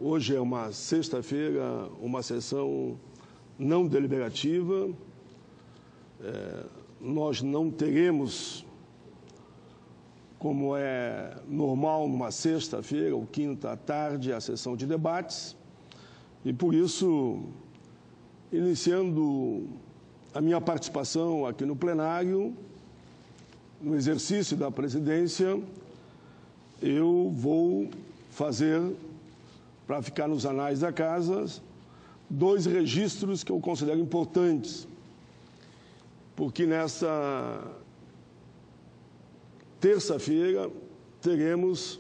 Hoje é uma sexta-feira, uma sessão não deliberativa. Nós não teremos, como é normal numa sexta-feira ou quinta à tarde, a sessão de debates. E por isso, iniciando a minha participação aqui no plenário, no exercício da presidência, eu vou fazer, para ficar nos anais da casa, dois registros que eu considero importantes, porque nesta terça-feira teremos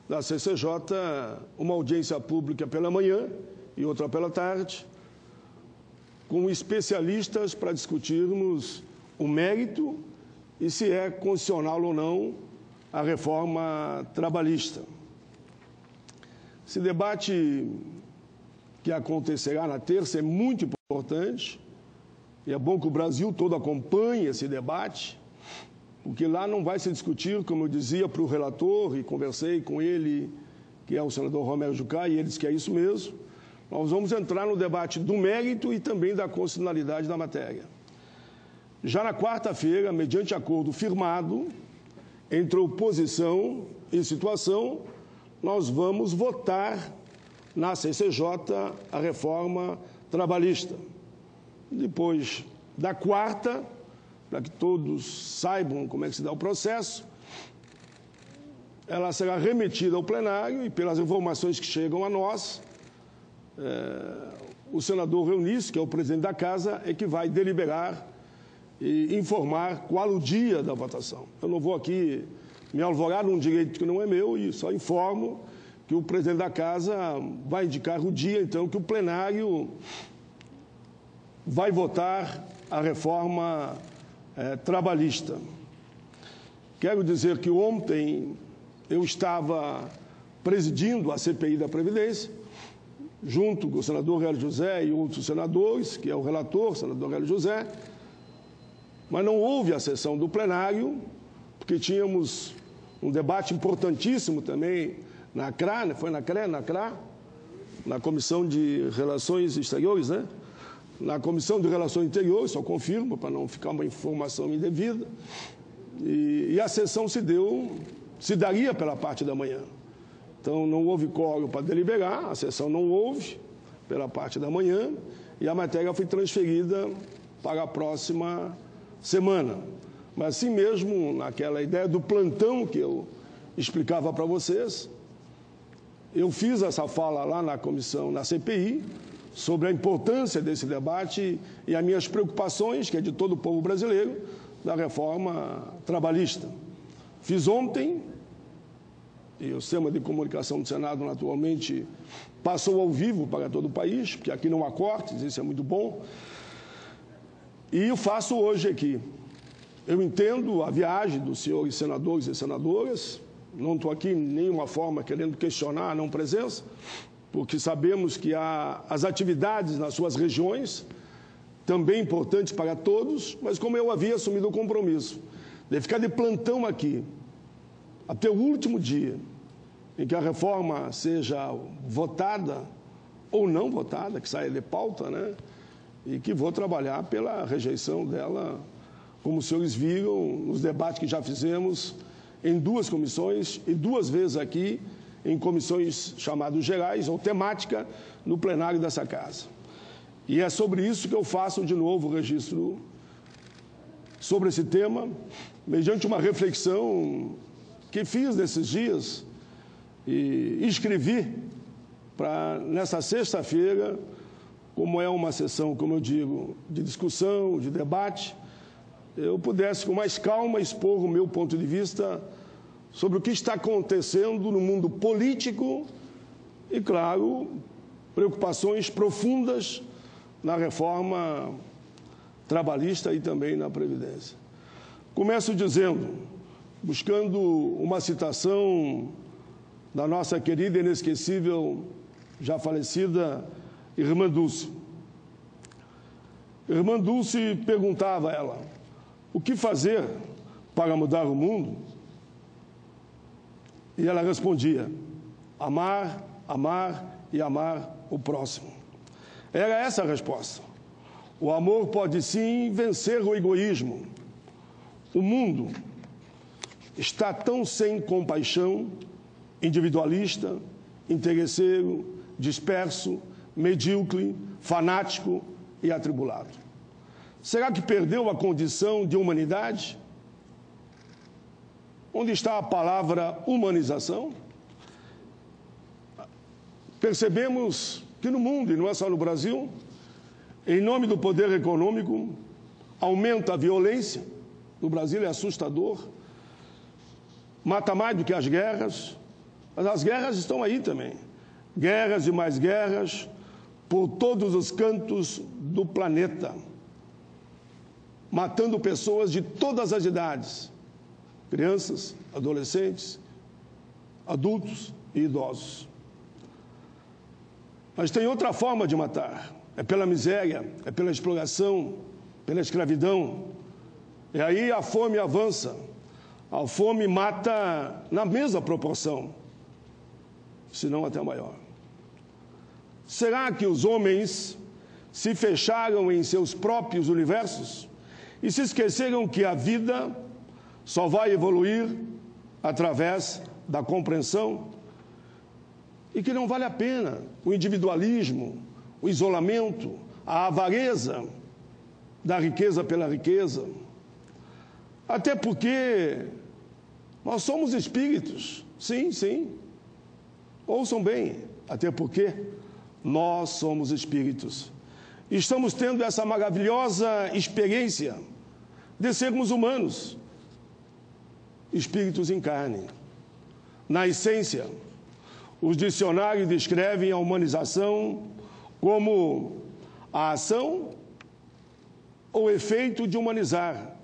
da CCJ uma audiência pública pela manhã e outra pela tarde, com especialistas para discutirmos o mérito e se é constitucional ou não a reforma trabalhista. Esse debate que acontecerá na terça é muito importante, e é bom que o Brasil todo acompanhe esse debate, porque lá não vai se discutir, como eu dizia para o relator, e conversei com ele, que é o senador Romero Jucá, e ele disse que é isso mesmo, nós vamos entrar no debate do mérito e também da constitucionalidade da matéria. Já na quarta-feira, mediante acordo firmado entre oposição e situação, nós vamos votar na CCJ a reforma trabalhista. Depois da quarta, para que todos saibam como é que se dá o processo, ela será remetida ao plenário e, pelas informações que chegam a nós, o senador Eunice, que é o presidente da Casa, é que vai deliberar e informar qual o dia da votação. Eu não vou aqui me alvorar num direito que não é meu e só informo que o presidente da Casa vai indicar o dia, então, que o plenário vai votar a reforma trabalhista. Quero dizer que ontem eu estava presidindo a CPI da Previdência, junto com o senador Hélio José e outros senadores, que é o relator, o senador Hélio José, mas não houve a sessão do plenário, porque tínhamos um debate importantíssimo também na CRA, né? Foi na CRA, na Comissão de Relações Exteriores, né? Na Comissão de Relações Interiores, só confirmo, para não ficar uma informação indevida, e a sessão se daria pela parte da manhã. Então, não houve quórum para deliberar, a sessão não houve pela parte da manhã, e a matéria foi transferida para a próxima semana. Mas assim mesmo, naquela ideia do plantão que eu explicava para vocês, eu fiz essa fala lá na comissão, na CPI, sobre a importância desse debate e as minhas preocupações, que é de todo o povo brasileiro, da reforma trabalhista. Fiz ontem, e o sistema de comunicação do Senado, naturalmente, passou ao vivo para todo o país, porque aqui não há cortes, isso é muito bom, e eu faço hoje aqui. Eu entendo a viagem dos senhores senadores e senadoras, não estou aqui de nenhuma forma querendo questionar a não presença, porque sabemos que há as atividades nas suas regiões, também importantes para todos, mas como eu havia assumido o compromisso de ficar de plantão aqui, até o último dia em que a reforma seja votada ou não votada, que saia de pauta, né? E que vou trabalhar pela rejeição dela, como os senhores viram nos debates que já fizemos em duas comissões e duas vezes aqui em comissões chamadas gerais ou temática no plenário dessa casa. E é sobre isso que eu faço de novo o registro sobre esse tema, mediante uma reflexão que fiz nesses dias e escrevi para, nessa sexta-feira, como é uma sessão, como eu digo, de discussão, de debate, eu pudesse com mais calma expor o meu ponto de vista sobre o que está acontecendo no mundo político e, claro, preocupações profundas na reforma trabalhista e também na Previdência. Começo dizendo, buscando uma citação da nossa querida e inesquecível, já falecida, Irmã Dulce. Irmã Dulce perguntava a ela, o que fazer para mudar o mundo? E ela respondia, amar, amar e amar o próximo. Era essa a resposta. O amor pode sim vencer o egoísmo. O mundo está tão sem compaixão, individualista, interesseiro, disperso, medíocre, fanático e atribulado. Será que perdeu a condição de humanidade? Onde está a palavra humanização? Percebemos que no mundo, e não é só no Brasil, em nome do poder econômico, aumenta a violência. No Brasil é assustador. Mata mais do que as guerras, mas as guerras estão aí também. Guerras e mais guerras por todos os cantos do planeta, matando pessoas de todas as idades, crianças, adolescentes, adultos e idosos. Mas tem outra forma de matar, é pela miséria, é pela exploração, pela escravidão. E aí a fome avança, a fome mata na mesma proporção, se não até maior. Será que os homens se fecharam em seus próprios universos e se esqueceram que a vida só vai evoluir através da compreensão e que não vale a pena o individualismo, o isolamento, a avareza da riqueza pela riqueza? Até porque nós somos espíritos, sim, sim. Ouçam bem, até porque nós somos espíritos. Estamos tendo essa maravilhosa experiência de sermos humanos, espíritos em carne. Na essência, os dicionários descrevem a humanização como a ação ou efeito de humanizar,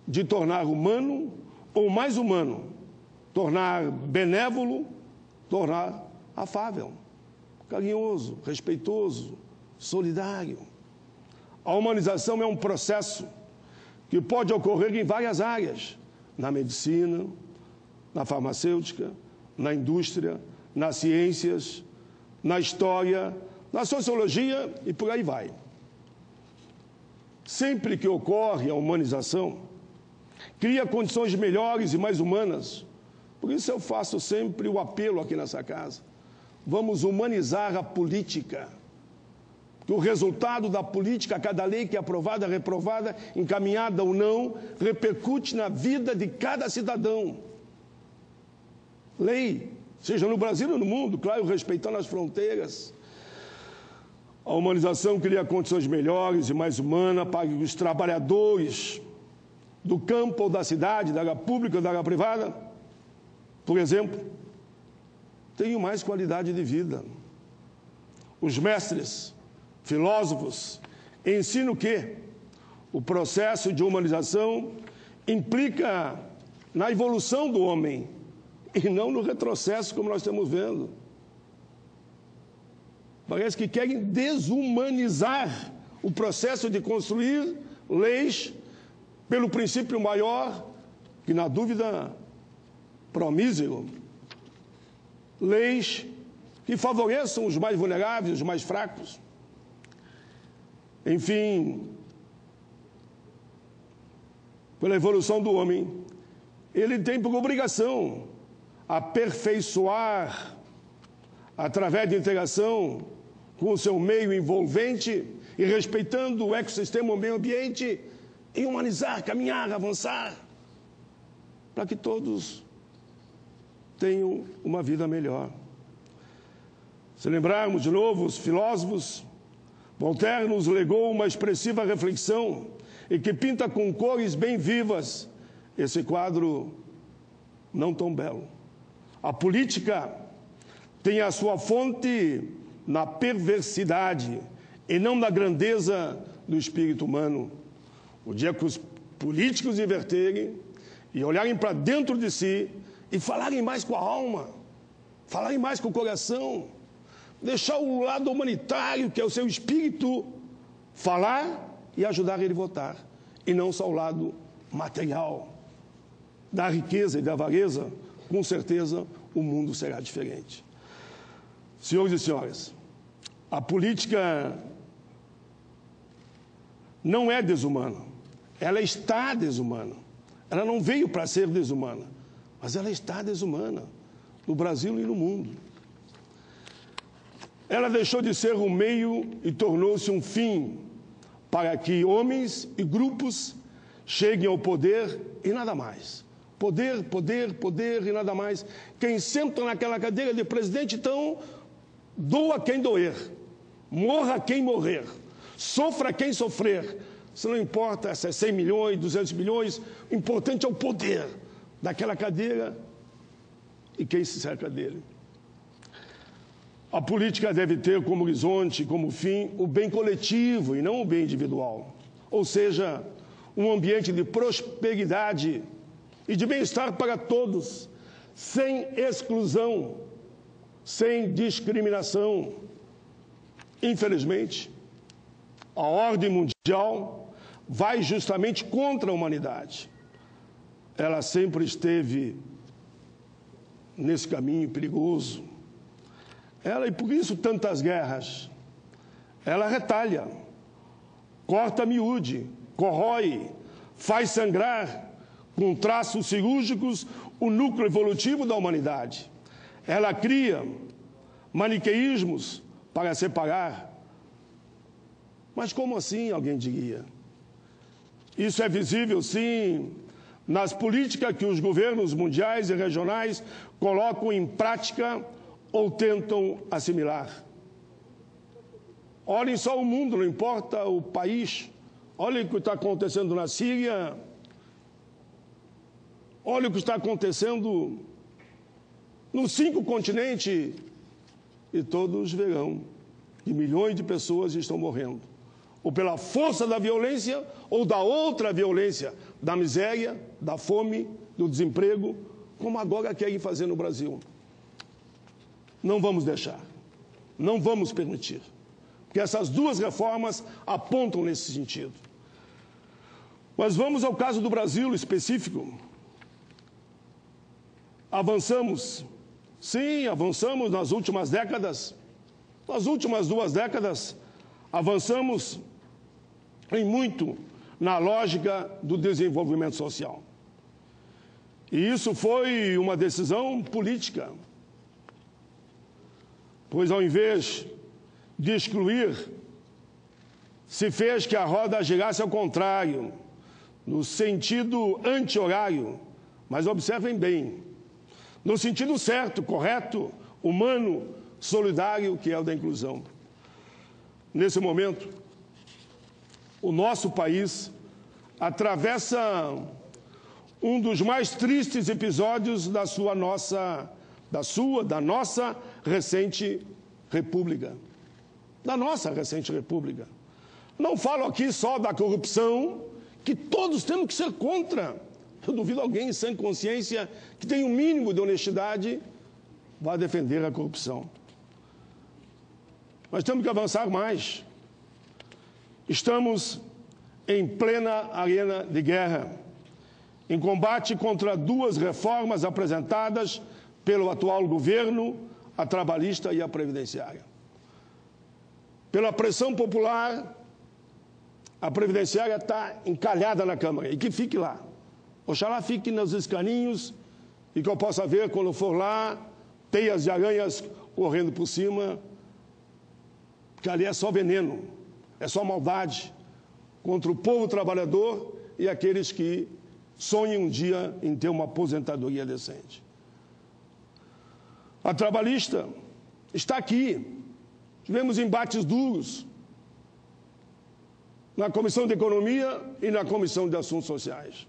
de tornar humano ou mais humano, tornar benévolo, tornar afável, carinhoso, respeitoso, solidário. A humanização é um processo que pode ocorrer em várias áreas, na medicina, na farmacêutica, na indústria, nas ciências, na história, na sociologia e por aí vai. Sempre que ocorre a humanização, cria condições melhores e mais humanas. Por isso eu faço sempre o apelo aqui nessa casa. Vamos humanizar a política. Que o resultado da política, cada lei que é aprovada, reprovada, encaminhada ou não, repercute na vida de cada cidadão. Lei, seja no Brasil ou no mundo, claro, respeitando as fronteiras. A humanização cria condições melhores e mais humanas para os trabalhadores do campo ou da cidade, da área pública ou da área privada, por exemplo, tenham mais qualidade de vida. Os mestres, filósofos, ensinam que o processo de humanização implica na evolução do homem e não no retrocesso, como nós estamos vendo. Parece que querem desumanizar o processo de construir leis pelo princípio maior, que na dúvida promísero, leis que favoreçam os mais vulneráveis, os mais fracos. Enfim, pela evolução do homem, ele tem por obrigação aperfeiçoar, através de interação com o seu meio envolvente e respeitando o ecossistema, o meio ambiente, e humanizar, caminhar, avançar, para que todos tenham uma vida melhor. Se lembrarmos de novo os filósofos, Voltaire nos legou uma expressiva reflexão e que pinta com cores bem vivas esse quadro não tão belo. A política tem a sua fonte na perversidade e não na grandeza do espírito humano. O dia que os políticos inverterem e olharem para dentro de si e falarem mais com a alma, falarem mais com o coração, deixar o lado humanitário, que é o seu espírito, falar e ajudar ele a votar, e não só o lado material, da riqueza e da avareza, com certeza o mundo será diferente. Senhores e senhoras, a política não é desumana, ela está desumana. Ela não veio para ser desumana, mas ela está desumana no Brasil e no mundo. Ela deixou de ser um meio e tornou-se um fim para que homens e grupos cheguem ao poder e nada mais. Poder, poder, poder e nada mais. Quem senta naquela cadeira de presidente, então, doa quem doer, morra quem morrer, sofra quem sofrer. Se não importa se é 100 milhões, 200 milhões, o importante é o poder daquela cadeira e quem se cerca dele. A política deve ter como horizonte, como fim, o bem coletivo e não o bem individual. Ou seja, um ambiente de prosperidade e de bem-estar para todos, sem exclusão, sem discriminação. Infelizmente, a ordem mundial vai justamente contra a humanidade. Ela sempre esteve nesse caminho perigoso. E por isso tantas guerras. Ela retalha, corta miúde, corrói, faz sangrar com traços cirúrgicos o núcleo evolutivo da humanidade. Ela cria maniqueísmos para separar. Mas como assim, alguém diria? Isso é visível, sim, nas políticas que os governos mundiais e regionais colocam em prática ou tentam assimilar. Olhem só o mundo, não importa o país. Olhem o que está acontecendo na Síria. Olhem o que está acontecendo nos 5 continentes. E todos verão que milhões de pessoas estão morrendo. Ou pela força da violência, ou da outra violência, da miséria, da fome, do desemprego, como agora querem fazer no Brasil. Não vamos deixar, não vamos permitir, porque essas duas reformas apontam nesse sentido. Mas vamos ao caso do Brasil específico. Avançamos, sim, avançamos nas últimas décadas. Nas últimas 2 décadas, avançamos em muito na lógica do desenvolvimento social. E isso foi uma decisão política. Pois ao invés de excluir, se fez que a roda girasse ao contrário, no sentido anti-horário, mas observem bem, no sentido certo, correto, humano, solidário, que é o da inclusão. Nesse momento, o nosso país atravessa um dos mais tristes episódios da nossa recente república. Da nossa recente república. Não falo aqui só da corrupção, que todos temos que ser contra. Eu duvido alguém sem consciência, que tem um mínimo de honestidade, vá defender a corrupção. Mas temos que avançar mais. Estamos em plena arena de guerra, em combate contra 2 reformas apresentadas pelo atual governo, a trabalhista e a previdenciária. Pela pressão popular, a previdenciária está encalhada na Câmara, e que fique lá. Oxalá fique nos escaninhos e que eu possa ver, quando for lá, teias de aranhas correndo por cima, porque ali é só veneno, é só maldade contra o povo trabalhador e aqueles que sonham um dia em ter uma aposentadoria decente. A trabalhista está aqui. Tivemos embates duros na Comissão de Economia e na Comissão de Assuntos Sociais.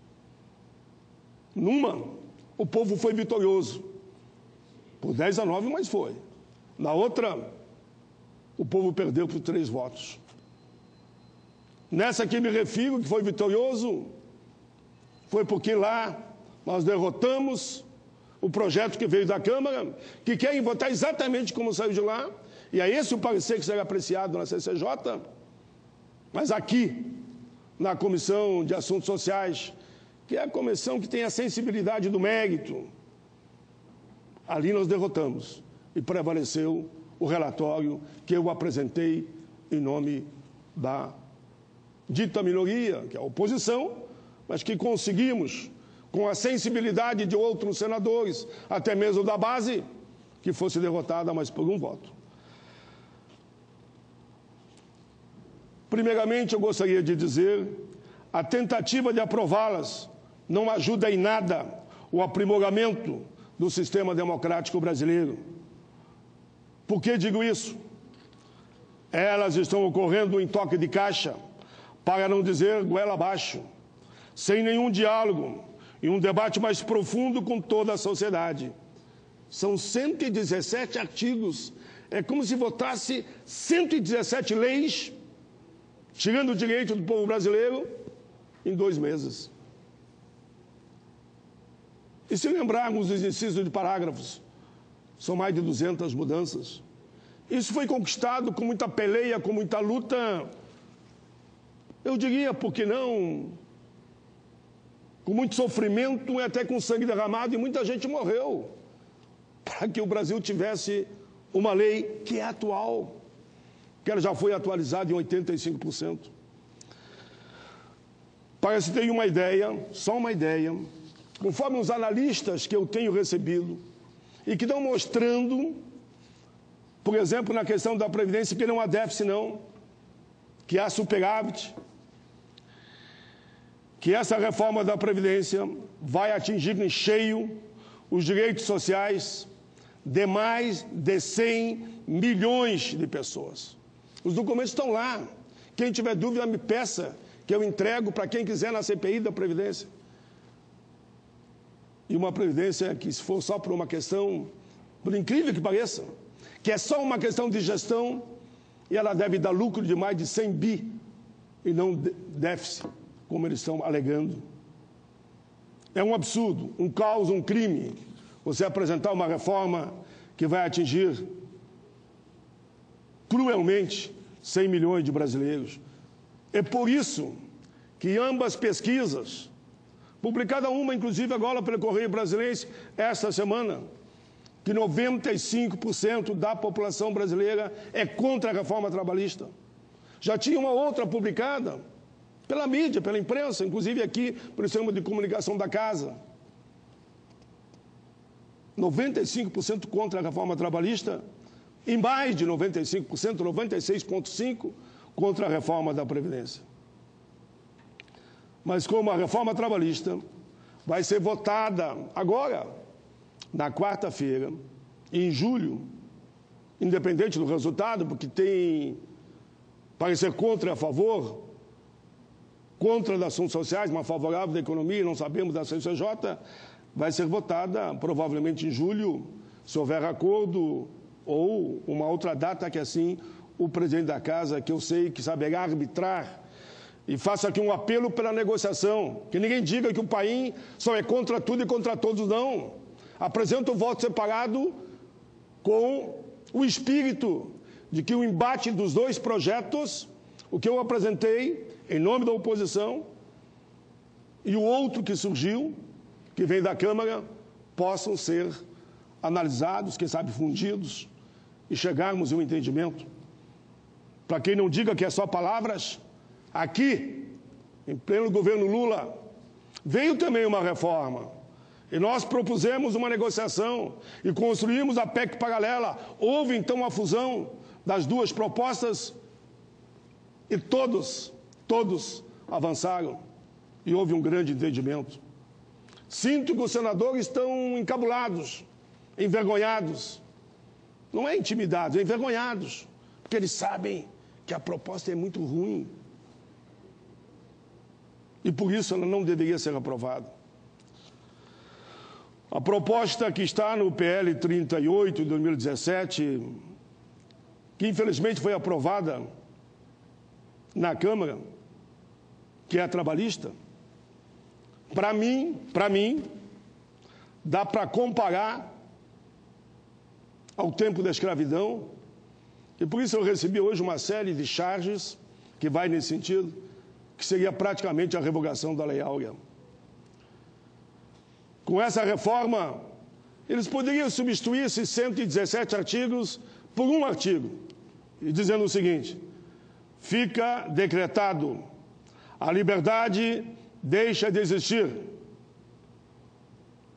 Numa, o povo foi vitorioso, por 10-9, mas foi. Na outra, o povo perdeu por 3 votos. Nessa que me refiro, que foi vitorioso, foi porque lá nós derrotamos o projeto que veio da Câmara, que querem votar exatamente como saiu de lá, e é esse o parecer que será apreciado na CCJ, mas aqui, na Comissão de Assuntos Sociais, que é a comissão que tem a sensibilidade do mérito, ali nós derrotamos, e prevaleceu o relatório que eu apresentei em nome da dita minoria, que é a oposição, mas que conseguimos, com a sensibilidade de outros senadores, até mesmo da base, que fosse derrotada, mas por um voto. Primeiramente, eu gostaria de dizer, a tentativa de aprová-las não ajuda em nada o aprimoramento do sistema democrático brasileiro. Por que digo isso? Elas estão ocorrendo em toque de caixa, para não dizer goela abaixo, sem nenhum diálogo e um debate mais profundo com toda a sociedade. São 117 artigos, é como se votasse 117 leis, tirando o direito do povo brasileiro, em 2 meses. E se lembrarmos dos incisos de parágrafos, são mais de 200 mudanças. Isso foi conquistado com muita peleia, com muita luta, eu diria, por que não, com muito sofrimento e até com sangue derramado, e muita gente morreu, para que o Brasil tivesse uma lei que é atual, que ela já foi atualizada em 85%. Para se ter uma ideia, só uma ideia, conforme os analistas que eu tenho recebido, e que estão mostrando, por exemplo, na questão da Previdência, que não há déficit não, que há superávit, que essa reforma da Previdência vai atingir em cheio os direitos sociais de mais de 100 milhões de pessoas. Os documentos estão lá. Quem tiver dúvida, me peça, que eu entrego para quem quiser na CPI da Previdência. E uma Previdência que, se for só por uma questão, por incrível que pareça, que é só uma questão de gestão, e ela deve dar lucro de mais de 100 bi, e não déficit, como eles estão alegando. É um absurdo, um caos, um crime, você apresentar uma reforma que vai atingir cruelmente 100 milhões de brasileiros. É por isso que ambas pesquisas, publicada uma, inclusive, agora pelo Correio Brasiliense, esta semana, que 95% da população brasileira é contra a reforma trabalhista. Já tinha uma outra publicada pela mídia, pela imprensa, inclusive aqui pelo sistema de comunicação da casa. 95% contra a reforma trabalhista e mais de 95%, 96,5% contra a reforma da Previdência. Mas como a reforma trabalhista vai ser votada agora, na quarta-feira, em julho, independente do resultado, porque tem parecer contra e a favor, contra das assuntos sociais, mas favorável da economia, não sabemos da CCJ, vai ser votada provavelmente em julho, se houver acordo, ou uma outra data que assim o presidente da casa, que eu sei que saberá arbitrar, e faço aqui um apelo pela negociação, que ninguém diga que o país só é contra tudo e contra todos, não. Apresenta o voto separado com o espírito de que o embate dos dois projetos, o que eu apresentei em nome da oposição e o outro que surgiu, que vem da Câmara, possam ser analisados, quem sabe fundidos, e chegarmos a um entendimento. Para quem não diga que é só palavras, aqui, em pleno governo Lula, veio também uma reforma. E nós propusemos uma negociação e construímos a PEC paralela. Houve, então, a fusão das duas propostas e todos avançaram. E houve um grande entendimento. Sinto que os senadores estão encabulados, envergonhados. Não é intimidados, é envergonhados. Porque eles sabem que a proposta é muito ruim. E por isso ela não deveria ser aprovada. A proposta que está no PL 38 de 2017, que infelizmente foi aprovada na Câmara, que é a trabalhista, para mim, dá para comparar ao tempo da escravidão, e por isso eu recebi hoje uma série de charges que vai nesse sentido, que seria praticamente a revogação da Lei Áurea. Com essa reforma, eles poderiam substituir esses 117 artigos por um artigo, e dizendo o seguinte: fica decretado, a liberdade deixa de existir.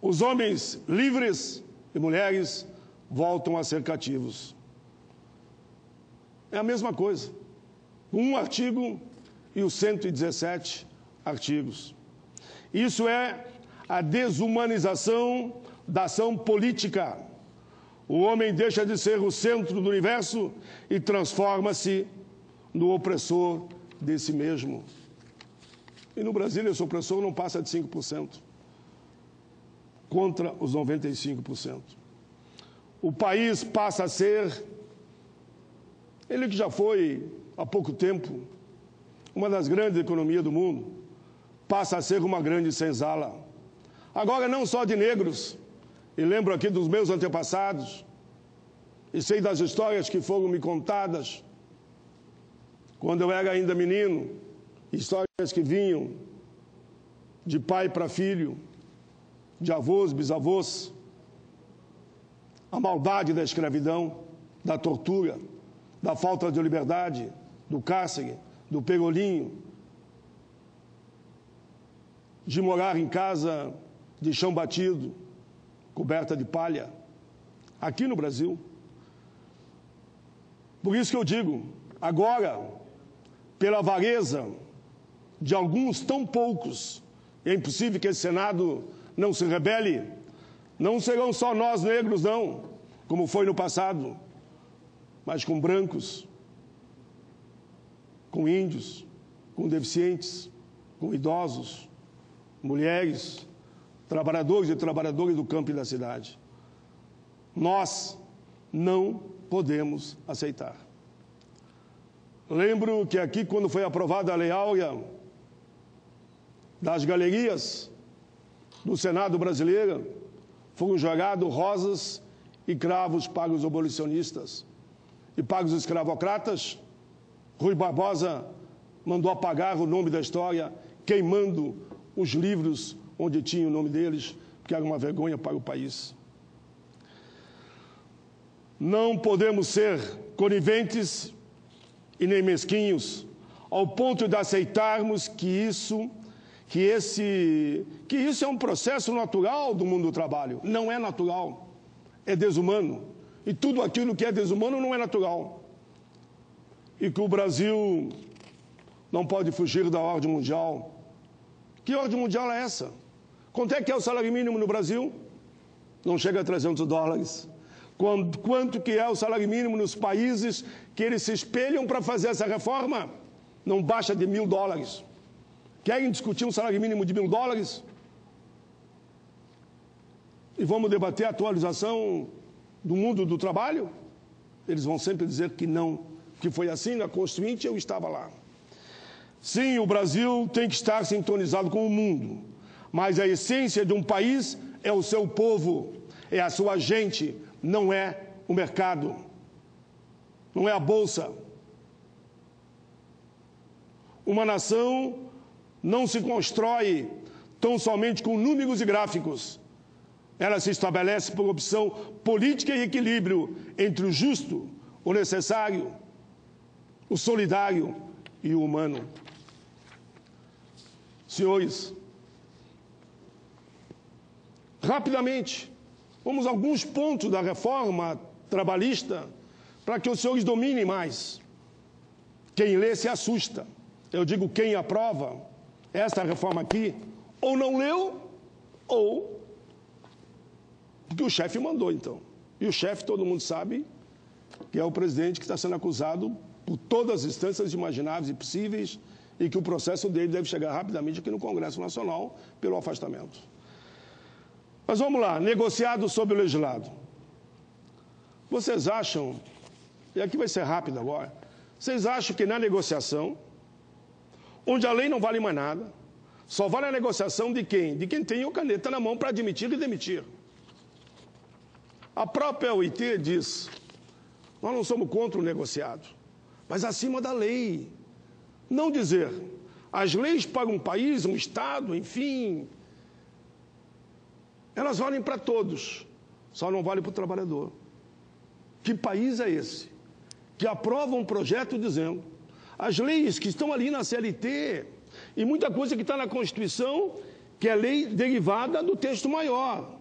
Os homens livres e mulheres voltam a ser cativos. É a mesma coisa. Um artigo e os 117 artigos. Isso é a desumanização da ação política. O homem deixa de ser o centro do universo e transforma-se no opressor de si mesmo. E no Brasil esse opressor não passa de 5%, contra os 95%. O país passa a ser, ele que já foi há pouco tempo uma das grandes economias do mundo, passa a ser uma grande senzala. Agora não só de negros, e lembro aqui dos meus antepassados, e sei das histórias que foram me contadas quando eu era ainda menino, histórias que vinham de pai para filho, de avós, bisavós, a maldade da escravidão, da tortura, da falta de liberdade, do cárcere, do pegolinho, de morar em casa de chão batido, coberta de palha, aqui no Brasil. Por isso que eu digo, agora, pela avareza de alguns tão poucos, é impossível que esse Senado não se rebele. Não serão só nós negros, não, como foi no passado, mas com brancos, com índios, com deficientes, com idosos, mulheres, trabalhadores e trabalhadoras do campo e da cidade. Nós não podemos aceitar. Lembro que aqui, quando foi aprovada a Lei Áurea das galerias do Senado brasileiro, foram jogados rosas e cravos para os abolicionistas. E para os escravocratas, Rui Barbosa mandou apagar o nome da história, queimando os livros onde tinha o nome deles, porque era uma vergonha para o país. Não podemos ser coniventes e nem mesquinhos, ao ponto de aceitarmos que isso é um processo natural do mundo do trabalho. Não é natural, é desumano. E tudo aquilo que é desumano não é natural. E que o Brasil não pode fugir da ordem mundial. Que ordem mundial é essa? Quanto é que é o salário mínimo no Brasil? Não chega a $300. Quanto que é o salário mínimo nos países que eles se espelham para fazer essa reforma? Não baixa de $1.000. Querem discutir um salário mínimo de $1.000? E vamos debater a atualização do mundo do trabalho? Eles vão sempre dizer que não, que foi assim na Constituinte, eu estava lá. Sim, o Brasil tem que estar sintonizado com o mundo, mas a essência de um país é o seu povo, é a sua gente, não é o mercado, não é a bolsa. Uma nação não se constrói tão somente com números e gráficos. Ela se estabelece por opção política e equilíbrio entre o justo, o necessário, o solidário e o humano. Senhores, rapidamente, vamos a alguns pontos da reforma trabalhista para que os senhores dominem mais. Quem lê se assusta. Eu digo quem aprova esta reforma aqui, ou não leu, ou porque o chefe mandou, então. E o chefe, todo mundo sabe, que é o presidente que está sendo acusado por todas as instâncias imagináveis e possíveis e que o processo dele deve chegar rapidamente aqui no Congresso Nacional pelo afastamento. Mas vamos lá, negociado sobre o legislado. Vocês acham, e aqui vai ser rápido agora, vocês acham que na negociação, onde a lei não vale mais nada, só vale a negociação de quem? De quem tem a caneta na mão para admitir e demitir. A própria OIT diz, nós não somos contra o negociado, mas acima da lei. Não dizer, as leis para um país, um Estado, enfim, elas valem para todos, só não valem para o trabalhador. Que país é esse que aprova um projeto dizendo as leis que estão ali na CLT e muita coisa que está na Constituição, que é lei derivada do texto maior,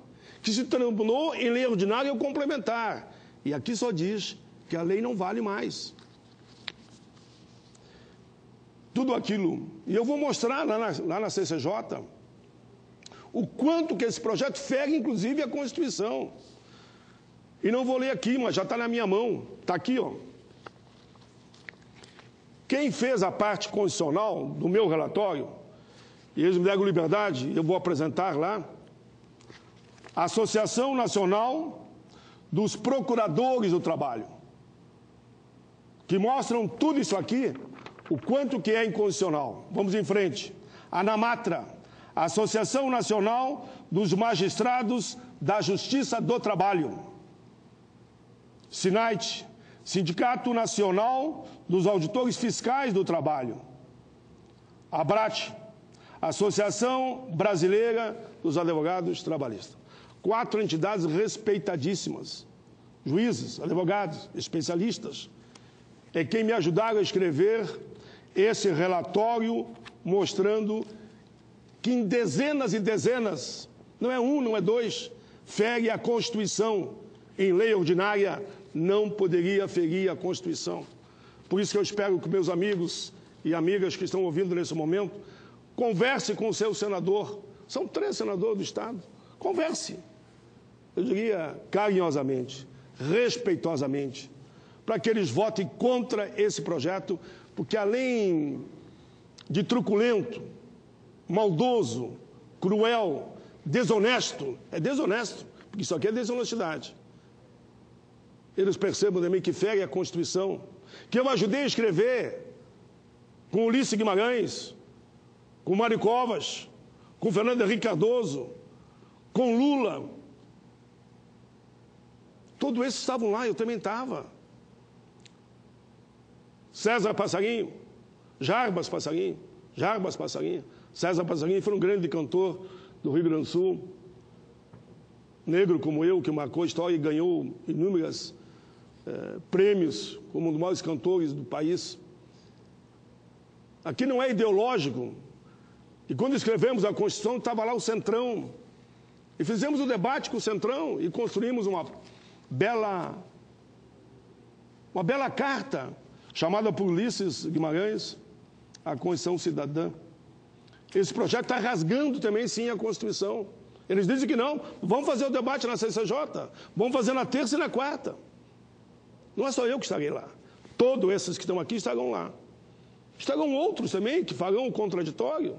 que se tornou em lei ordinária ou complementar. E aqui só diz que a lei não vale mais. Tudo aquilo. E eu vou mostrar lá na CCJ o quanto que esse projeto fere, inclusive, a Constituição. E não vou ler aqui, mas já está na minha mão. Está aqui, ó. Quem fez a parte constitucional do meu relatório, e eles me deram liberdade, eu vou apresentar lá, a Associação Nacional dos Procuradores do Trabalho, que mostram tudo isso aqui, o quanto que é inconstitucional. Vamos em frente. A ANAMATRA, a Associação Nacional dos Magistrados da Justiça do Trabalho. SINAIT, Sindicato Nacional dos Auditores Fiscais do Trabalho. ABRAT, Associação Brasileira dos Advogados Trabalhistas. 4 entidades respeitadíssimas, juízes, advogados, especialistas, é quem me ajudaram a escrever esse relatório mostrando que em dezenas e dezenas, não é um, não é dois, fere a Constituição. Em lei ordinária não poderia ferir a Constituição. Por isso que eu espero que meus amigos e amigas que estão ouvindo nesse momento converse com o seu senador. São 3 senadores do Estado. Converse. Eu diria carinhosamente, respeitosamente, para que eles votem contra esse projeto, porque além de truculento, maldoso, cruel, desonesto, é desonesto, porque isso aqui é desonestidade. Eles percebam também que fere a Constituição, que eu ajudei a escrever com Ulisses Guimarães, com Mário Covas, com Fernando Henrique Cardoso, com Lula. Todos esses estavam lá, eu também estava. César Passarinho, Jarbas Passarinho, César Passarinho foi um grande cantor do Rio Grande do Sul, negro como eu, que marcou a história e ganhou inúmeros prêmios como um dos maiores cantores do país. Aqui não é ideológico. E quando escrevemos a Constituição, estava lá o Centrão. E fizemos o debate com o Centrão e construímos uma bela carta, chamada por Ulisses Guimarães, a Constituição Cidadã. Esse projeto está rasgando também, sim, a Constituição. Eles dizem que não, vamos fazer o debate na CCJ, vamos fazer na terça e na quarta. Não é só eu que estarei lá. Todos esses que estão aqui estarão lá. Estarão outros também que farão o contraditório.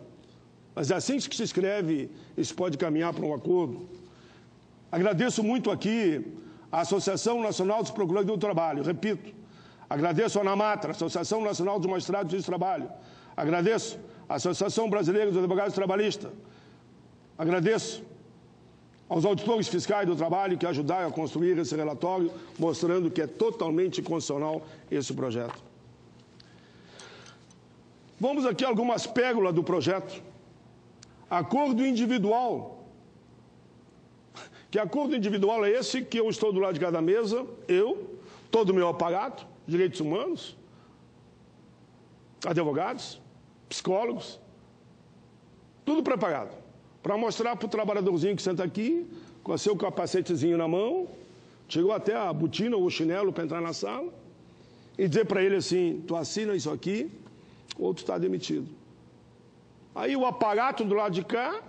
Mas é assim que se escreve e se pode caminhar para um acordo. Agradeço muito aqui a Associação Nacional dos Procuradores do Trabalho, repito. Agradeço a ANAMATRA, Associação Nacional dos Magistrados do Trabalho. Agradeço a Associação Brasileira dos Advogados Trabalhistas. Agradeço aos auditores fiscais do trabalho que ajudaram a construir esse relatório, mostrando que é totalmente constitucional esse projeto. Vamos aqui a algumas pérolas do projeto. Acordo individual. Que acordo individual é esse que eu estou do lado de cada mesa, eu, todo o meu aparato, direitos humanos, advogados, psicólogos, tudo preparado, para mostrar para o trabalhadorzinho que senta aqui, com o seu capacetezinho na mão, chegou até a botina ou o chinelo para entrar na sala, e dizer para ele assim, tu assina isso aqui, ou tu está demitido. Aí o aparato do lado de cá,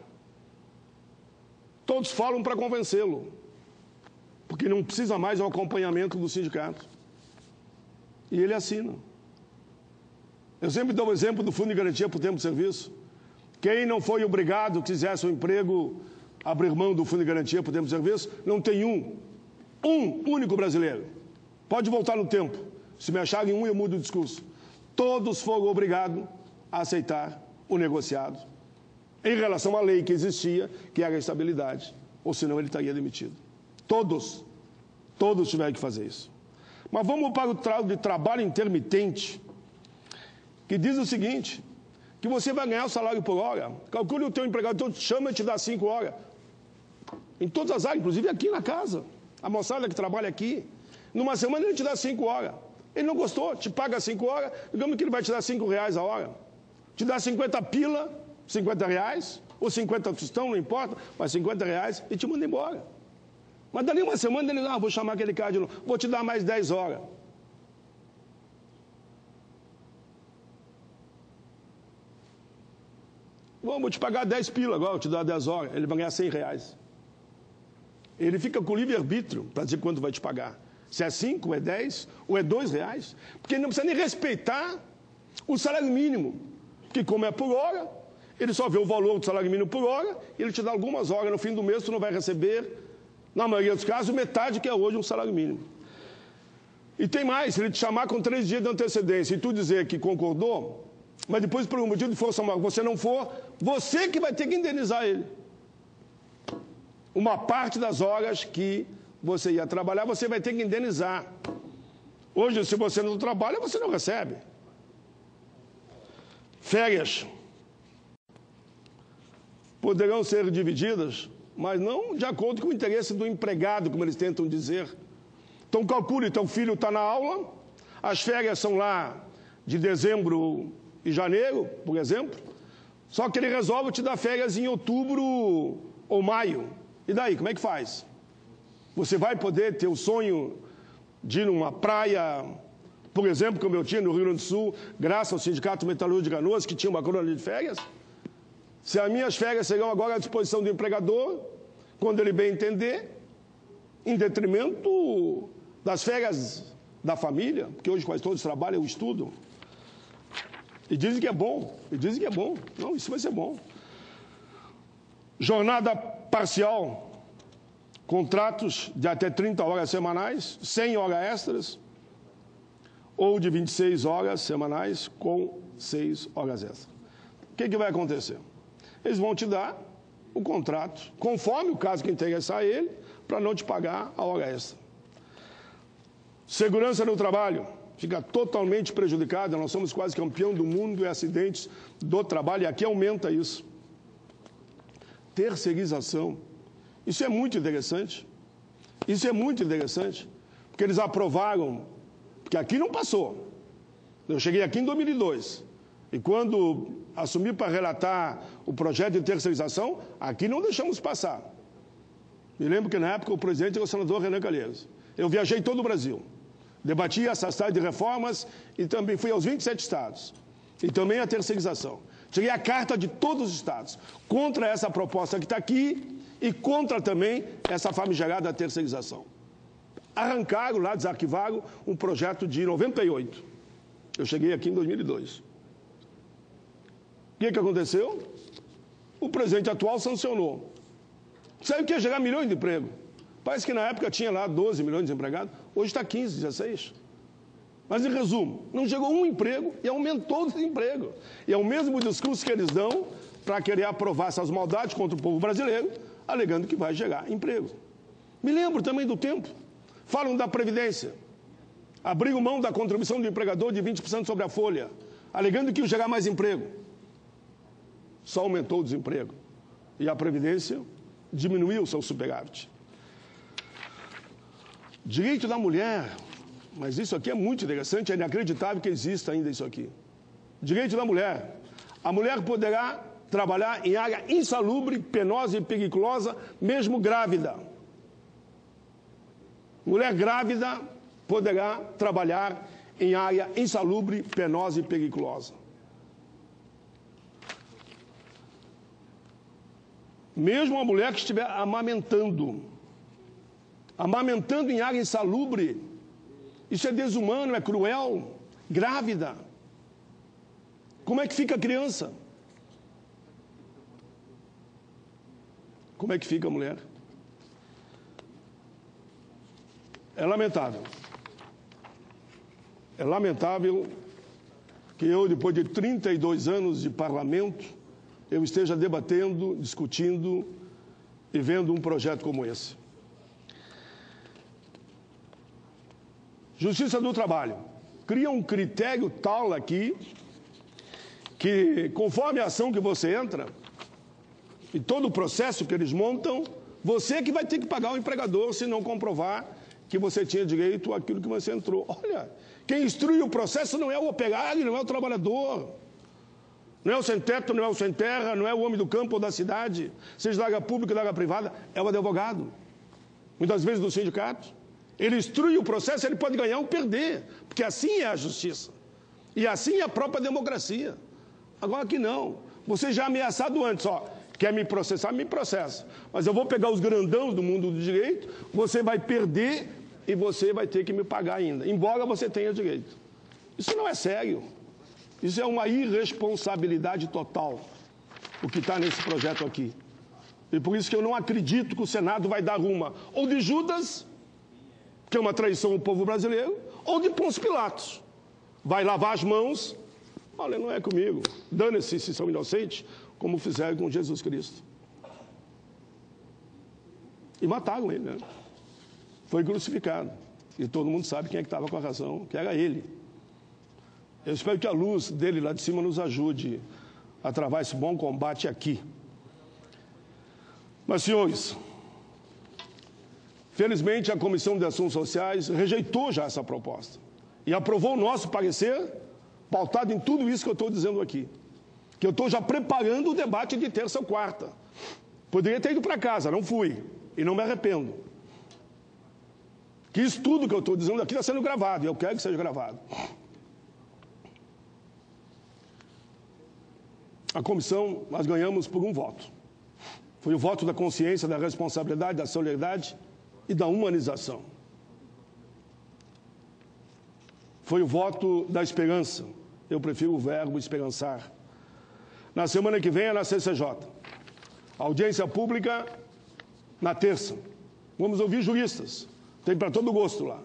todos falam para convencê-lo, porque não precisa mais do acompanhamento do sindicato. E ele assina. Eu sempre dou o exemplo do Fundo de Garantia por Tempo de Serviço. Quem não foi obrigado, quisesse um emprego, abrir mão do Fundo de Garantia por Tempo de Serviço, não tem um único brasileiro. Pode voltar no tempo. Se me acharem um, eu mudo o discurso. Todos foram obrigados a aceitar o negociado em relação à lei que existia, que era a estabilidade, ou senão ele estaria demitido. Todos tiveram que fazer isso. Mas vamos para o de trabalho intermitente, que diz o seguinte, que você vai ganhar o salário por hora, calcule o teu empregador, chama e te dá 5 horas, em todas as áreas, inclusive aqui na casa, a moçada que trabalha aqui, Numa semana ele te dá 5 horas. Ele não gostou, te paga 5 horas, digamos que ele vai te dar R$5 a hora. Te dá 50 pila, R$50, ou 50 tostão, não importa, mas R$50 e te manda embora. Mas dali uma semana ele diz, vou chamar aquele cara de novo, vou te dar mais 10 horas. Vou te pagar 10 pila agora, vou te dar 10 horas, ele vai ganhar R$100. Ele fica com o livre-arbítrio para dizer quanto vai te pagar. Se é 5, é 10 ou é R$2. Porque ele não precisa nem respeitar o salário mínimo. Que como é por hora, ele só vê o valor do salário mínimo por hora, e ele te dá algumas horas no fim do mês, tu não vai receber, na maioria dos casos, metade que é hoje um salário mínimo. E tem mais, se ele te chamar com 3 dias de antecedência e tu dizer que concordou, mas depois por um motivo de força maior você não for, você que vai ter que indenizar ele. Uma parte das horas que você ia trabalhar, você vai ter que indenizar. Hoje, se você não trabalha, você não recebe. Férias poderão ser divididas, mas não de acordo com o interesse do empregado, como eles tentam dizer. Então, calcule, teu filho está na aula, as férias são lá de dezembro e janeiro, por exemplo, só que ele resolve te dar férias em outubro ou maio. E daí, como é que faz? Você vai poder ter o sonho de ir numa praia, por exemplo, como eu tinha no Rio Grande do Sul, graças ao Sindicato Metalúrgico de Canoas, que tinha uma colônia de férias? Se as minhas férias serão agora à disposição do empregador, quando ele bem entender, em detrimento das férias da família, porque hoje quase todos trabalham ou estudam. E dizem que é bom, Não, isso vai ser bom. Jornada parcial, contratos de até 30 horas semanais, 100 horas extras, ou de 26 horas semanais com 6 horas extras. O que vai acontecer? Eles vão te dar o contrato, conforme o caso que interessar a ele, para não te pagar a hora extra. Segurança no trabalho fica totalmente prejudicada. Nós somos quase campeão do mundo em acidentes do trabalho, e aqui aumenta isso. Terceirização. Isso é muito interessante. Porque eles aprovaram, porque aqui não passou. Eu cheguei aqui em 2002. E quando assumi para relatar o projeto de terceirização, aqui não deixamos passar. Me lembro que na época o presidente era o senador Renan Calheiros. Eu viajei todo o Brasil. Debati essa série de reformas e também fui aos 27 estados. E também a terceirização. Cheguei a carta de todos os estados contra essa proposta que está aqui e contra também essa famigerada terceirização. Arrancaram lá, desarquivaram um projeto de 98. Eu cheguei aqui em 2002. O que aconteceu? O presidente atual sancionou. Sabe que ia gerar milhões de empregos. Parece que na época tinha lá 12 milhões de desempregados, hoje está 15, 16. Mas, em resumo, não chegou um emprego e aumentou o desemprego. E é o mesmo discurso que eles dão para querer aprovar essas maldades contra o povo brasileiro, alegando que vai gerar emprego. Me lembro também do tempo. Falam da Previdência. Abriram mão da contribuição do empregador de 20% sobre a folha, alegando que ia gerar mais emprego. Só aumentou o desemprego. E a Previdência diminuiu o seu superávit. Direito da mulher, mas isso aqui é muito interessante, é inacreditável que exista ainda isso aqui. Direito da mulher. A mulher poderá trabalhar em área insalubre, penosa e periculosa, mesmo grávida. Mulher grávida poderá trabalhar em área insalubre, penosa e periculosa. Mesmo a mulher que estiver amamentando em área insalubre, isso é desumano, é cruel, grávida. Como é que fica a criança? Como é que fica a mulher? É lamentável. É lamentável que eu, depois de 32 anos de parlamento, eu esteja debatendo, discutindo e vendo um projeto como esse. Justiça do Trabalho. Cria um critério tal aqui, que conforme a ação que você entra, e todo o processo que eles montam, você que vai ter que pagar o empregador se não comprovar que você tinha direito àquilo que você entrou. Olha, quem instrui o processo não é o operário, não é o trabalhador, não é o sem-teto, não é o sem-terra, não é o homem do campo ou da cidade, seja da área pública ou da área privada, é o advogado, muitas vezes do sindicato. Ele instrui o processo, ele pode ganhar ou perder, porque assim é a justiça. E assim é a própria democracia. Agora aqui não. Você já ameaçado antes, ó, quer me processar, me processa. Mas eu vou pegar os grandãos do mundo do direito, você vai perder e você vai ter que me pagar ainda, embora você tenha direito. Isso não é sério. Isso é uma irresponsabilidade total, o que está nesse projeto aqui. E por isso que eu não acredito que o Senado vai dar uma, ou de Judas, que é uma traição ao povo brasileiro, ou de Pôncio Pilatos. Vai lavar as mãos, olha, não é comigo, dane-se se são inocentes, como fizeram com Jesus Cristo. E mataram ele, né? Foi crucificado. E todo mundo sabe quem é que estava com a razão, que era ele. Eu espero que a luz dele lá de cima nos ajude a travar esse bom combate aqui. Mas, senhores, felizmente a Comissão de Assuntos Sociais rejeitou já essa proposta e aprovou o nosso parecer, pautado em tudo isso que eu estou dizendo aqui. Que eu estou já preparando o debate de terça ou quarta. Poderia ter ido para casa, não fui, e não me arrependo. Que isso tudo que eu estou dizendo aqui está sendo gravado, e eu quero que seja gravado. A comissão, nós ganhamos por um voto. Foi o voto da consciência, da responsabilidade, da solidariedade e da humanização. Foi o voto da esperança. Eu prefiro o verbo esperançar. Na semana que vem é na CCJ. Audiência pública na terça. Vamos ouvir juristas. Tem para todo gosto lá.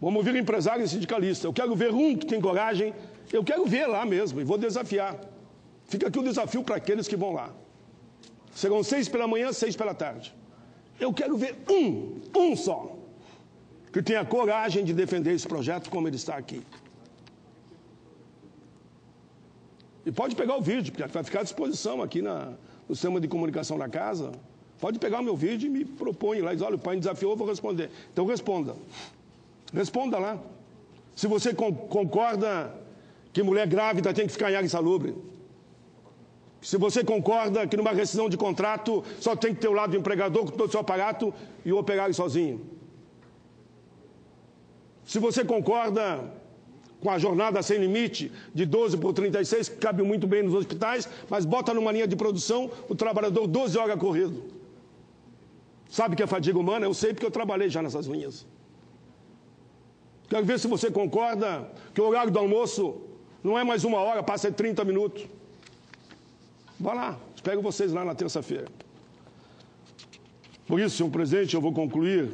Vamos ouvir empresários e sindicalistas. Eu quero ver um que tem coragem. Eu quero ver lá mesmo e vou desafiar. Fica aqui o desafio para aqueles que vão lá. Serão 6 pela manhã, 6 pela tarde. Eu quero ver um só, que tenha coragem de defender esse projeto como ele está aqui. E pode pegar o vídeo, porque vai ficar à disposição aqui no sistema de comunicação da casa. Pode pegar o meu vídeo e me propõe lá. Diz, olha, o pai me desafiou, eu vou responder. Então responda. Responda lá. Se você concorda que mulher grávida tem que ficar em área insalubre. Se você concorda que numa rescisão de contrato só tem que ter o lado do empregador com todo o seu aparato e o operário sozinho. Se você concorda com a jornada sem limite de 12 por 36, que cabe muito bem nos hospitais, mas bota numa linha de produção o trabalhador 12 horas corrido. Sabe o que é fadiga humana? Eu sei porque eu trabalhei já nessas linhas. Quero ver se você concorda que o horário do almoço não é mais 1 hora, passa a 30 minutos. Vá lá, espero vocês lá na terça-feira. Por isso, senhor presidente, eu vou concluir,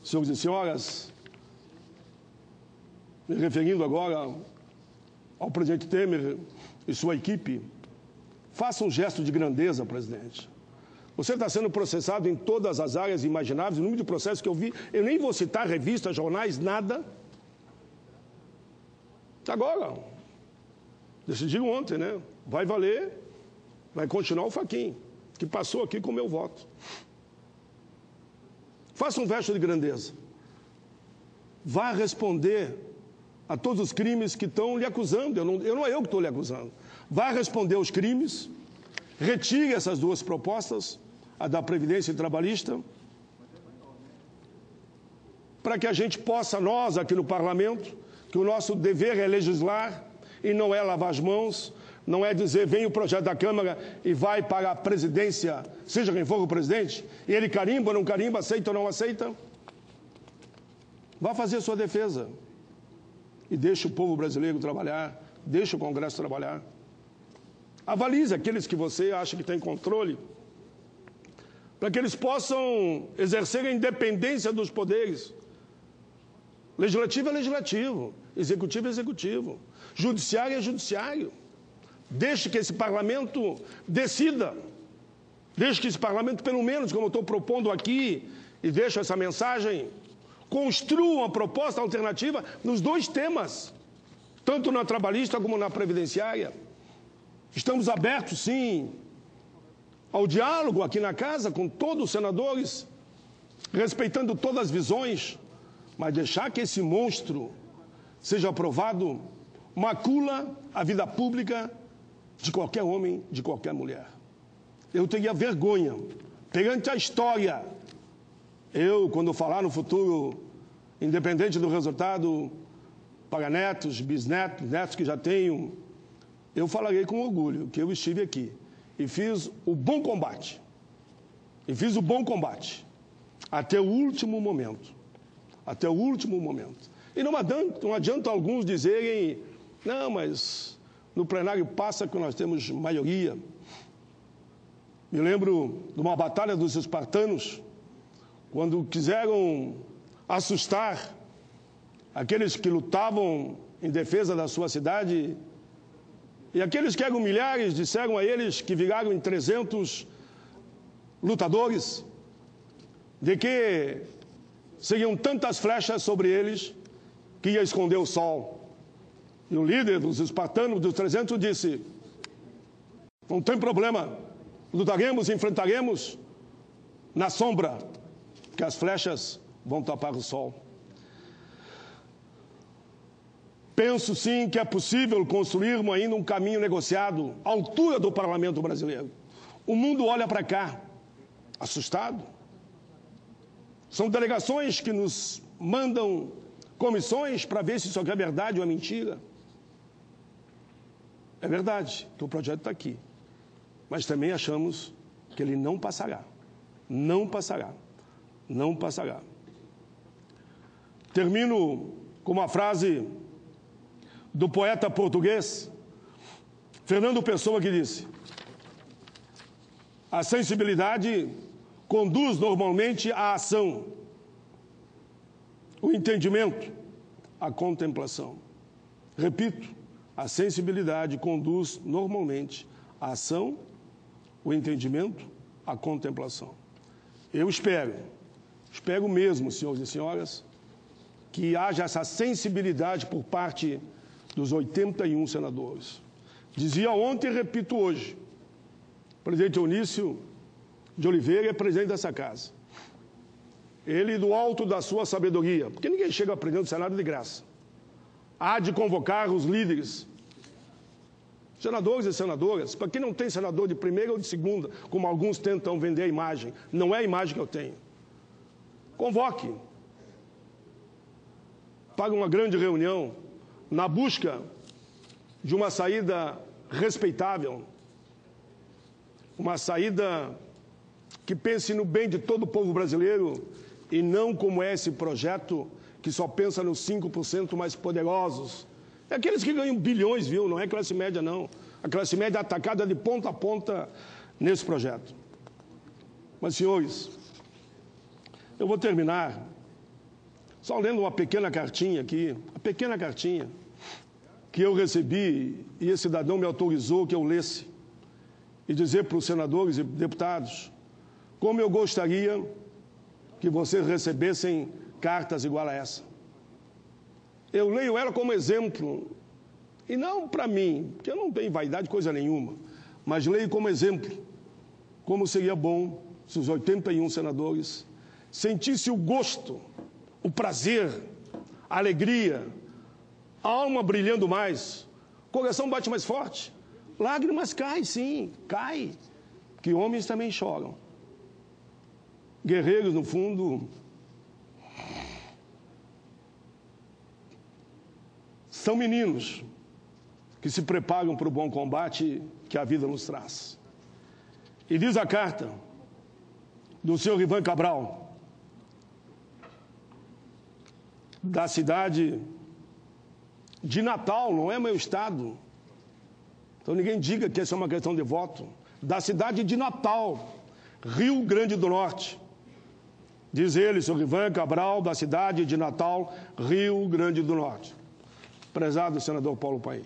senhores e senhoras, me referindo agora ao presidente Temer e sua equipe. Faça um gesto de grandeza, presidente. Você está sendo processado em todas as áreas imagináveis, o número de processos que eu vi, eu nem vou citar revistas, jornais, nada. Agora, decidiram ontem, né? Vai valer, vai continuar o Fachin, que passou aqui com o meu voto. Faça um gesto de grandeza. Vá responder a todos os crimes que estão lhe acusando. Não é eu que estou lhe acusando. Vá responder aos crimes, retire essas 2 propostas, a da Previdência e Trabalhista, para que a gente possa, nós aqui no Parlamento, que o nosso dever é legislar e não é lavar as mãos, não é dizer, vem o projeto da Câmara e vai para a presidência, seja quem for o presidente, e ele carimba ou não carimba, aceita ou não aceita. Vá fazer a sua defesa. E deixe o povo brasileiro trabalhar, deixe o Congresso trabalhar. Avalize aqueles que você acha que tem controle, para que eles possam exercer a independência dos poderes. Legislativo é legislativo, executivo é executivo, judiciário é judiciário. Deixe que esse parlamento decida. Deixe que esse parlamento, pelo menos, como eu estou propondo aqui, e deixo essa mensagem, construa uma proposta alternativa nos 2 temas, tanto na trabalhista como na previdenciária. Estamos abertos, sim, ao diálogo aqui na casa com todos os senadores respeitando todas as visões, mas deixar que esse monstro seja aprovado macula a vida pública de qualquer homem, de qualquer mulher. Eu teria vergonha perante a história. Eu, quando falar no futuro, independente do resultado, para netos, bisnetos, netos que já tenho, eu falarei com orgulho que eu estive aqui e fiz o bom combate. E fiz o bom combate até o último momento. Até o último momento. E não adianta alguns dizerem, não, mas no plenário passa que nós temos maioria. Me lembro de uma batalha dos espartanos, quando quiseram assustar aqueles que lutavam em defesa da sua cidade, e aqueles que eram milhares disseram a eles que viraram em 300 lutadores, de que seriam tantas flechas sobre eles que ia esconder o sol. E o líder dos espartanos, dos 300, disse, não tem problema, lutaremos, enfrentaremos na sombra, que as flechas vão tapar o sol. Penso sim que é possível construirmos ainda um caminho negociado à altura do parlamento brasileiro. O mundo olha para cá, assustado. São delegações que nos mandam comissões para ver se isso aqui é verdade ou é mentira. É verdade que o projeto está aqui, mas também achamos que ele não passará. Não passará. Não passará. Termino com uma frase do poeta português Fernando Pessoa, que disse: a sensibilidade conduz normalmente à ação, o entendimento à contemplação. Repito, a sensibilidade conduz normalmente à ação, o entendimento à contemplação. Eu espero mesmo, senhores e senhoras, que haja essa sensibilidade por parte dos 81 senadores. Dizia ontem e repito hoje, o presidente Eunício de Oliveira é presidente dessa casa. Ele, do alto da sua sabedoria, porque ninguém chega a presidente do Senado de graça, há de convocar os líderes, senadores e senadoras, para quem não tem senador de primeira ou de segunda, como alguns tentam vender a imagem, não é a imagem que eu tenho. Convoque para uma grande reunião, na busca de uma saída respeitável, uma saída que pense no bem de todo o povo brasileiro e não como é esse projeto que só pensa nos 5% mais poderosos. É aqueles que ganham bilhões, viu? Não é classe média, não. A classe média é atacada de ponta a ponta nesse projeto. Mas, senhores, eu vou terminar só lendo uma pequena cartinha aqui, uma pequena cartinha que eu recebi e esse cidadão me autorizou que eu lesse e dizer para os senadores e deputados como eu gostaria que vocês recebessem cartas igual a essa. Eu leio ela como exemplo, e não para mim, porque eu não tenho vaidade de coisa nenhuma, mas leio como exemplo, como seria bom se os 81 senadores sentissem o gosto, o prazer, a alegria, a alma brilhando mais, o coração bate mais forte, lágrimas caem, sim, cai, que homens também choram. Guerreiros, no fundo, são meninos que se preparam para o bom combate que a vida nos traz. E diz a carta do senhor Ivan Cabral, da cidade de Natal, não é meu estado. Então ninguém diga que essa é uma questão de voto. Da cidade de Natal, Rio Grande do Norte. Diz ele, senhor Ivan Cabral, da cidade de Natal, Rio Grande do Norte. Prezado senador Paulo Paim.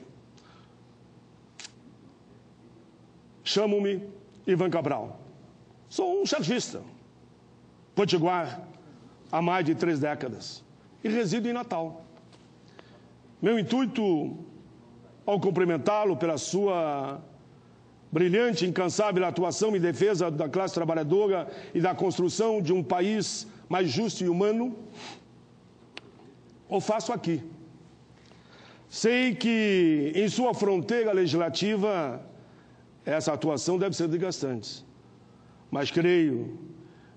Chamo-me Ivan Cabral. Sou um chargista, potiguar, há mais de 3 décadas. E resido em Natal. Meu intuito, ao cumprimentá-lo pela sua brilhante, incansável atuação em defesa da classe trabalhadora e da construção de um país mais justo e humano, o faço aqui. Sei que em sua fronteira legislativa essa atuação deve ser desgastante, mas creio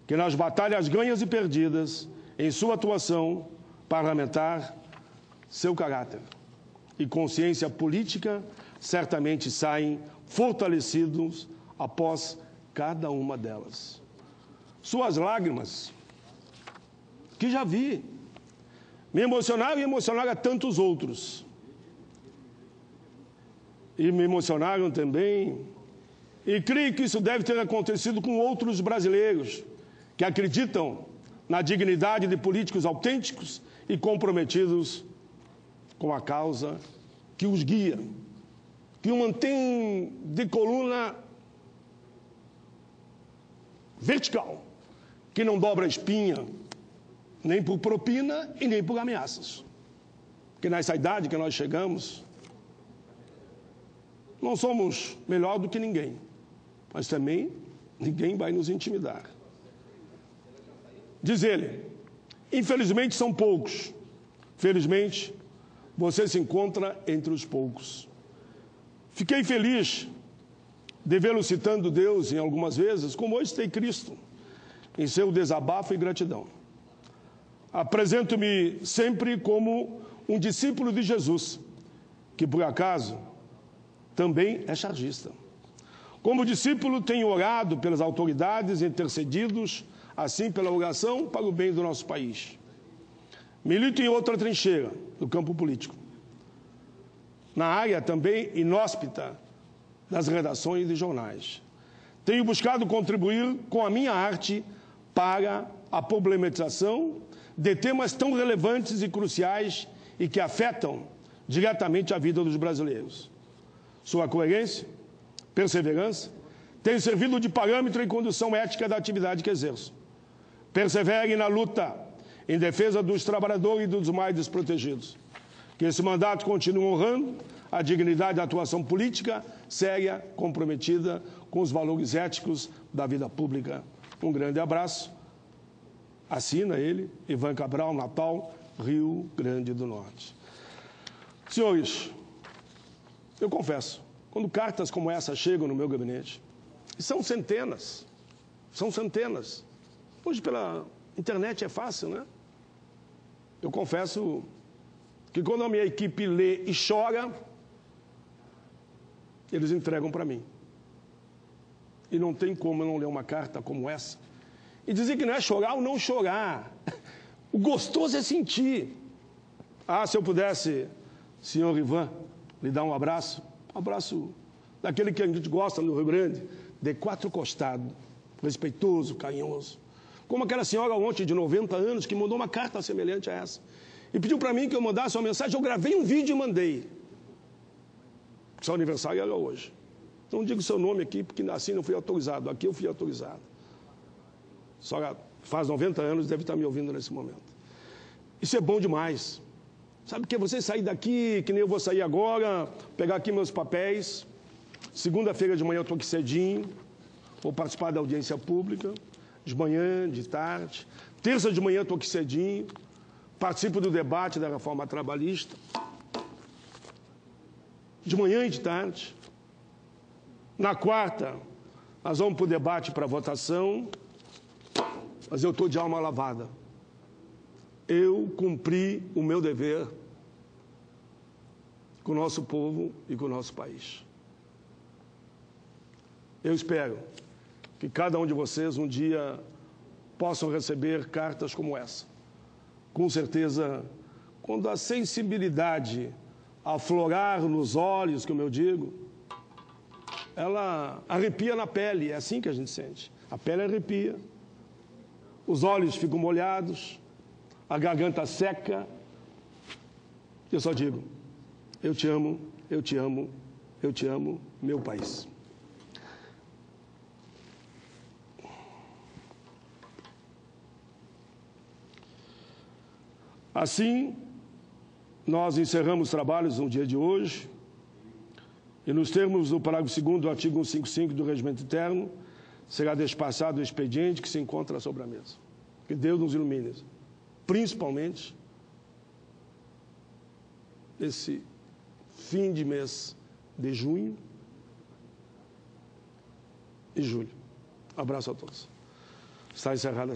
que nas batalhas ganhas e perdidas, em sua atuação parlamentar, seu caráter e consciência política certamente saem fortalecidos após cada uma delas. Suas lágrimas, que já vi, me emocionaram e emocionaram a tantos outros. E me emocionaram também, e creio que isso deve ter acontecido com outros brasileiros que acreditam na dignidade de políticos autênticos e comprometidos com a causa que os guia, que o mantém de coluna vertical, que não dobra a espinha, nem por propina e nem por ameaças. Porque nessa idade que nós chegamos, não somos melhor do que ninguém, mas também ninguém vai nos intimidar. Diz ele, infelizmente são poucos, felizmente você se encontra entre os poucos. Fiquei feliz de vê-lo citando Deus em algumas vezes, como hoje tem Cristo, em seu desabafo e gratidão. Apresento-me sempre como um discípulo de Jesus, que por acaso também é chargista. Como discípulo, tenho orado pelas autoridades, intercedidos, assim pela oração para o bem do nosso país. Milito em outra trincheira, no campo político. Na área também inóspita das redações e jornais. Tenho buscado contribuir com a minha arte para a problematização de temas tão relevantes e cruciais e que afetam diretamente a vida dos brasileiros. Sua coerência, perseverança, tem servido de parâmetro e condução ética da atividade que exerço. Persevere na luta em defesa dos trabalhadores e dos mais desprotegidos. Que esse mandato continue honrando a dignidade da atuação política séria, comprometida com os valores éticos da vida pública. Um grande abraço. Assina ele, Ivan Cabral, Natal, Rio Grande do Norte. Senhores, eu confesso, quando cartas como essa chegam no meu gabinete, e são centenas, hoje pela internet é fácil, né? Eu confesso que quando a minha equipe lê e chora, eles entregam para mim. E não tem como eu não ler uma carta como essa e dizer que não é chorar ou não chorar. O gostoso é sentir. Ah, se eu pudesse, senhor Ivan, lhe dar um abraço daquele que a gente gosta no Rio Grande, de quatro costados, respeitoso, carinhoso. Como aquela senhora ontem de 90 anos que mandou uma carta semelhante a essa. E pediu para mim que eu mandasse uma mensagem, eu gravei um vídeo e mandei. Seu aniversário era hoje. Não digo seu nome aqui, porque assim não fui autorizado. Aqui eu fui autorizado. Só faz 90 anos, deve estar me ouvindo nesse momento. Isso é bom demais. Sabe que você sair daqui, que nem eu vou sair agora, pegar aqui meus papéis. Segunda-feira de manhã eu estou aqui cedinho, vou participar da audiência pública, de manhã, de tarde. Terça de manhã estou aqui cedinho, participo do debate da reforma trabalhista. De manhã e de tarde. Na quarta, nós vamos para o debate para a votação, mas eu estou de alma lavada. Eu cumpri o meu dever com o nosso povo e com o nosso país. Eu espero que cada um de vocês um dia possam receber cartas como essa. Com certeza, quando a sensibilidade aflorar nos olhos, como eu digo, ela arrepia na pele, é assim que a gente sente. A pele arrepia, os olhos ficam molhados, a garganta seca. Eu só digo, eu te amo, eu te amo, eu te amo, meu país. Assim, nós encerramos os trabalhos no dia de hoje e nos termos do parágrafo 2º do artigo 155 do Regimento Interno, será despassado o expediente que se encontra sobre a mesa. Que Deus nos ilumine, principalmente esse fim de mês de junho e julho. Abraço a todos. Está encerrada.